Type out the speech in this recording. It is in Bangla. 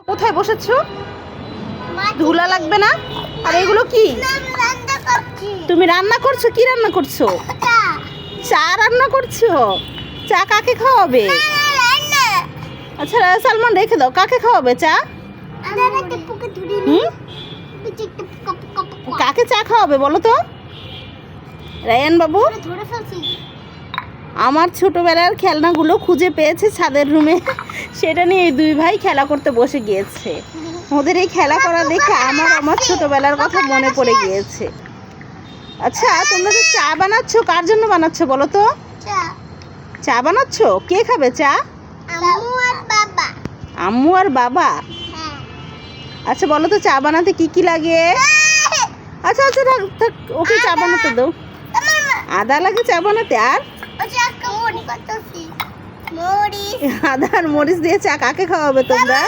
কোথায় বসেছো? ধুলা লাগবে না? আর এগুলো কি? তুমি রান্না করছো? কি রান্না করছো? চা রান্না করছো? চা কাকে খাওয়াবে? আচ্ছা সালমান রেখে দাও, কাকে খাওয়াবে চা? কাকে চা খাওয়াবে বলো তো? রায়ান বাবু আমার ছোটবেলার খেলনাগুলো খুঁজে পেয়েছে ছাদের রুমে, সেটা নিয়ে এই দুই ভাই খেলা করতে বসে গিয়েছে। ওদের এই খেলা করা দেখে আমার ছোটবেলার কথা মনে পড়ে গিয়েছে। আচ্ছা তোমরা যে চা বানাচ্ছো, কার জন্য বানাচ্ছো বলো তো? চা বানাচ্ছো, কে খাবে চা? আম্মু আর বাবা। আচ্ছা বলো তো চা বানাতে কি কি লাগে? আচ্ছা আচ্ছা থাক থাক, ওকে চা বানাতে দাও। আদা লাগে চা বানাতে, আর আদা আর মরিচ দিয়ে চা কাকে খাওয়াবে তোমরা?